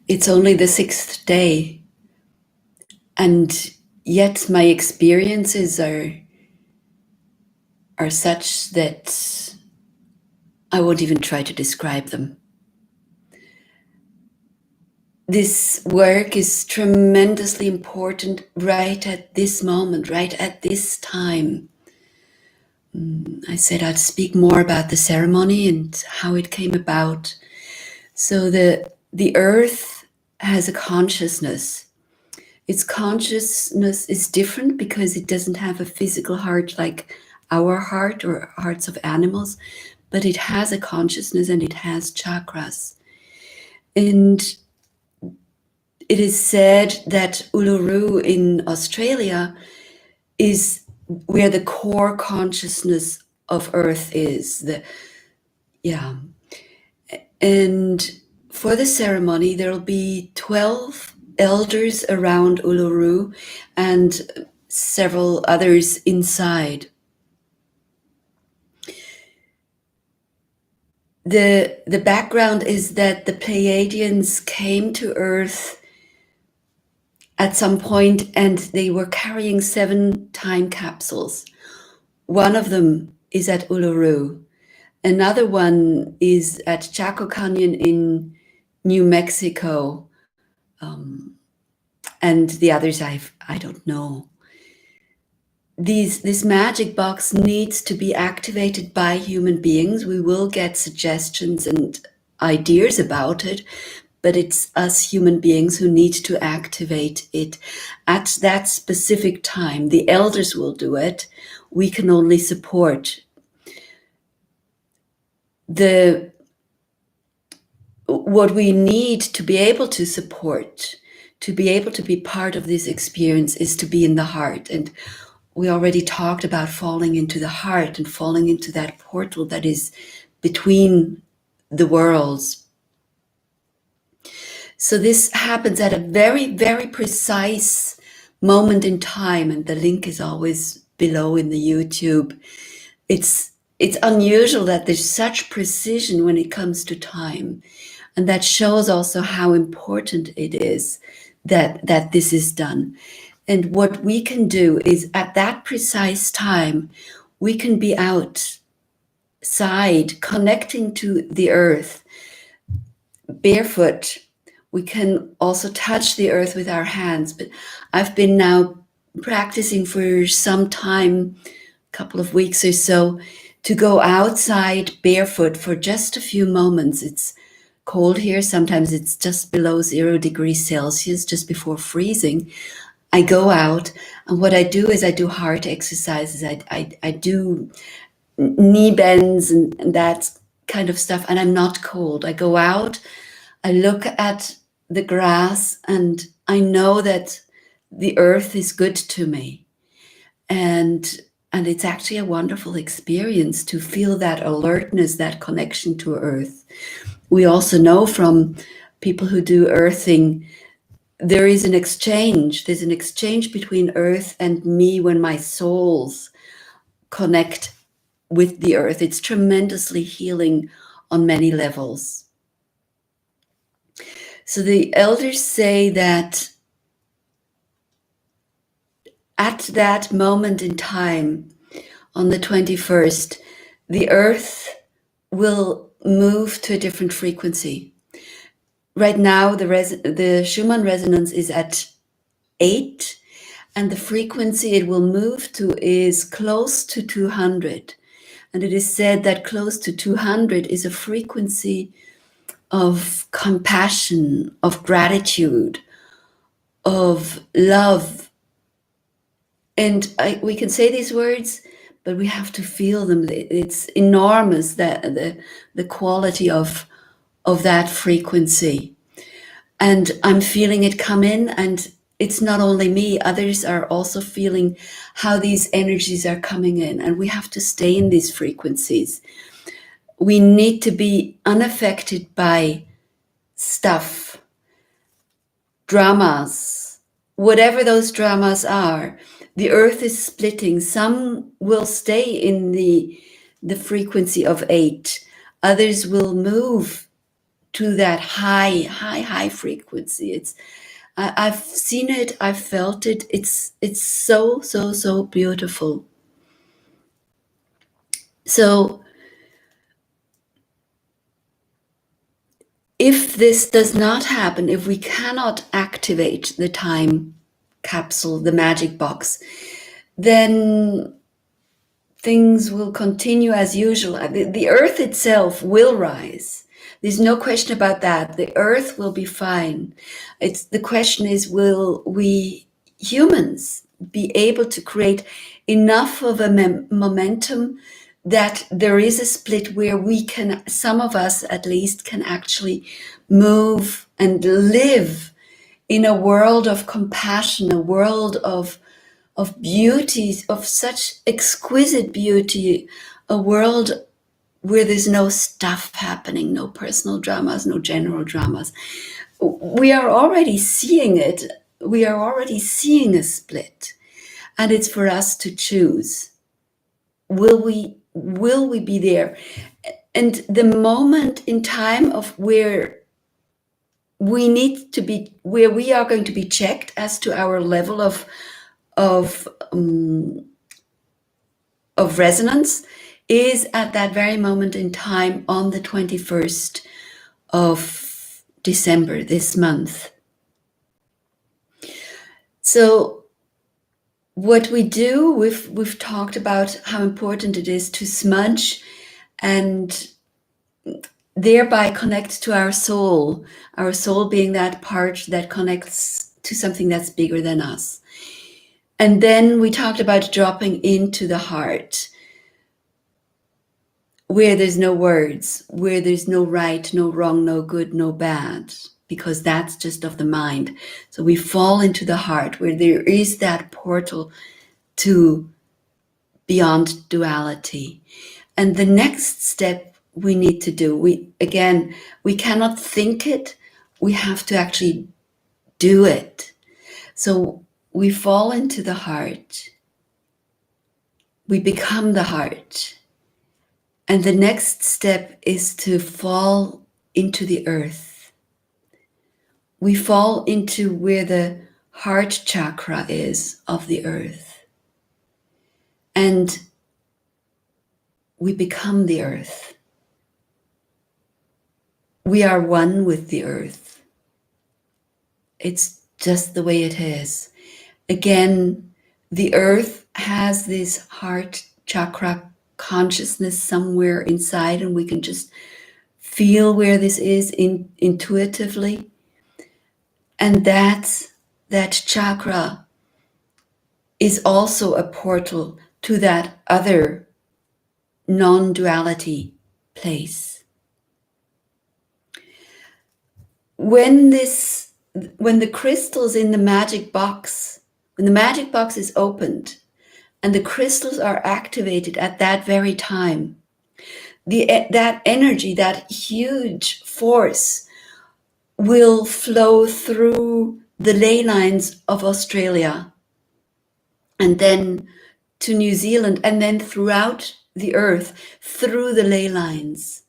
It's only the 6th day, and yet my experiences are such that I won't even try to describe them. This work is tremendously important right at this moment, right at this time. I said I'd speak more about the ceremony and how it came about. So the earth has a consciousness. Its consciousness is different because it doesn't have a physical heart like our heart or hearts of animals, but it has a consciousness and it has chakras. And it is said that Uluru in Australia is where the core consciousness of Earth is. And for the ceremony, there will be 12 elders around Uluru and several others inside. The background is that the Pleiadians came to Earth at some point and they were carrying 7 time capsules. One of them is at Uluru. Another one is at Chaco Canyon in New Mexico. And the others I don't know. This magic box needs to be activated by human beings. We will get suggestions and ideas about it, but it's us human beings who need to activate it at that specific time. The elders will do it. We can only support. What we need to be able to support, to be able to be part of this experience, is to be in the heart. And we already talked about falling into the heart and falling into that portal that is between the worlds. So this happens at a very, very precise moment in time, and the link is always below in the YouTube. It's unusual that there's such precision when it comes to time, and that shows also how important it is that this is done. And what we can do is at that precise time, we can be outside connecting to the earth barefoot. We can also touch the earth with our hands, but I've been now practicing for some time, a couple of weeks or so, to go outside barefoot for just a few moments. It's cold here. Sometimes it's just below 0 degrees Celsius, just before freezing. I go out, and what I do is I do heart exercises. I do knee bends and that kind of stuff, and I'm not cold. I go out, I look at the grass, and I know that the earth is good to me. And it's actually a wonderful experience to feel that alertness, that connection to earth. We also know from people who do earthing, there is an exchange. There's an exchange between earth and me when my souls connect with the earth. It's tremendously healing on many levels. So the elders say that at that moment in time, on the 21st, the earth will move to a different frequency. Right now, the Schumann resonance is at 8, and the frequency it will move to is close to 200. And it is said that close to 200 is a frequency of compassion, of gratitude, of love. And we can say these words, but we have to feel them. It's enormous, that the quality of that frequency. And I'm feeling it come in, and it's not only me, others are also feeling how these energies are coming in, and we have to stay in these frequencies. We need to be unaffected by stuff, dramas, whatever those dramas are. The earth is splitting. Some will stay in the frequency of 8. Others will move to that high frequency. I've seen it, I've felt it. It's so beautiful. So if this does not happen, if we cannot activate the time capsule, the magic box, then things will continue as usual. The earth itself will rise. There's no question about that. The earth will be fine. The question is, will we humans be able to create enough of a momentum that there is a split where we can, some of us at least, can actually move and live in a world of compassion, a world of beauty, of such exquisite beauty, a world where there's no stuff happening, no personal dramas, no general dramas. We are already seeing it. We are already seeing a split, and it's for us to choose. Will we be there? And the moment in time of where we need to be, where we are going to be checked as to our level of resonance is at that very moment in time on the 21st of December this month. So what we do, we've talked about how important it is to smudge and thereby connect to our soul being that part that connects to something that's bigger than us. And then we talked about dropping into the heart, where there's no words, where there's no right, no wrong, no good, no bad, because that's just of the mind. So we fall into the heart, where there is that portal to beyond duality. And the next step we need to do, we cannot think it, we have to actually do it. So we fall into the heart, we become the heart. And the next step is to fall into the earth. We fall into where the heart chakra is of the earth. And we become the earth. We are one with the earth. It's just the way it is. Again, the earth has this heart chakra consciousness somewhere inside, and we can just feel where this is intuitively. And that chakra is also a portal to that other non-duality place. When the crystals in the magic box, when the magic box is opened and the crystals are activated at that very time, that energy, that huge force will flow through the ley lines of Australia and then to New Zealand and then throughout the earth through the ley lines.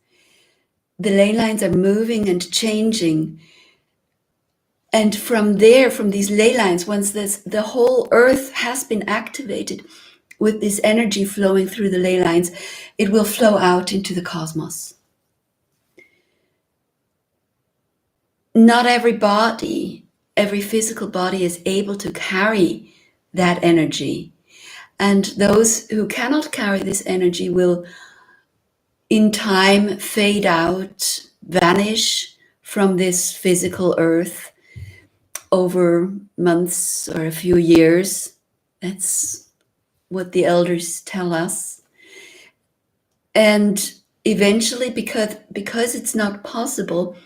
The ley lines are moving and changing. And from there, from these ley lines, once the whole earth has been activated with this energy flowing through the ley lines, it will flow out into the cosmos. Not every body, every physical body is able to carry that energy. And those who cannot carry this energy will, in time, fade out, vanish from this physical earth over months or a few years. That's what the elders tell us. And eventually, because it's not possible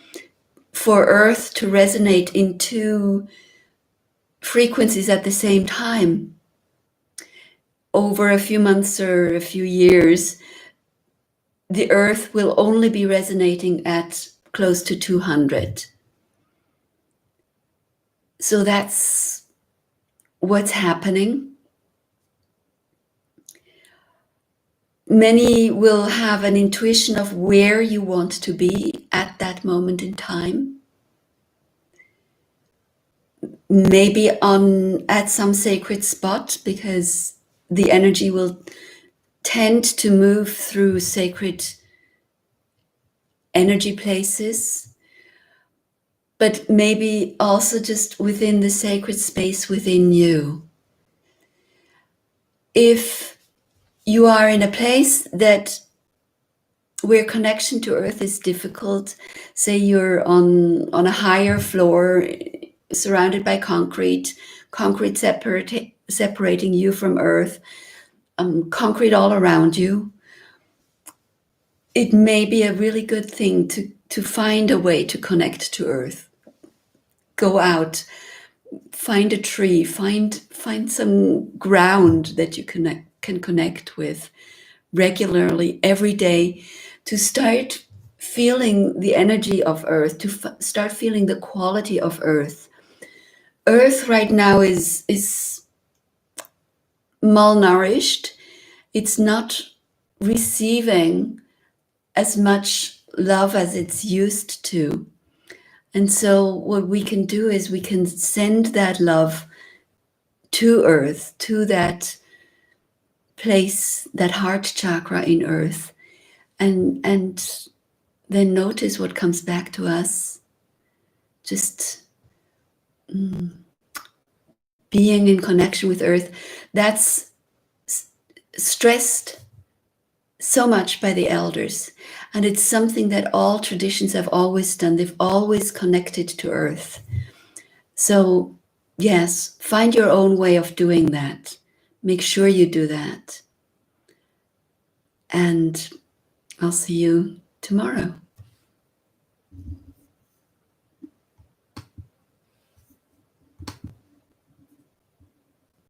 for Earth to resonate in two frequencies at the same time, over a few months or a few years, the Earth will only be resonating at close to 200. So that's what's happening. Many will have an intuition of where you want to be at that that moment in time. Maybe at some sacred spot, because the energy will tend to move through sacred energy places, but maybe also just within the sacred space within you. If you are in a place where connection to earth is difficult, say you're on a higher floor surrounded by concrete separating you from earth, concrete all around you, it may be a really good thing to find a way to connect to earth. Go out, find a tree, find some ground that you can connect with regularly every day, to start feeling the energy of earth, to start feeling the quality of earth. Earth right now is malnourished. It's not receiving as much love as it's used to. And so what we can do is we can send that love to earth, to that place, that heart chakra in earth, and then notice what comes back to us. Just being in connection with earth. That's stressed so much by the elders, and it's something that all traditions have always done. They've always connected to earth. So yes, find your own way of doing that. Make sure you do that. And I'll see you tomorrow.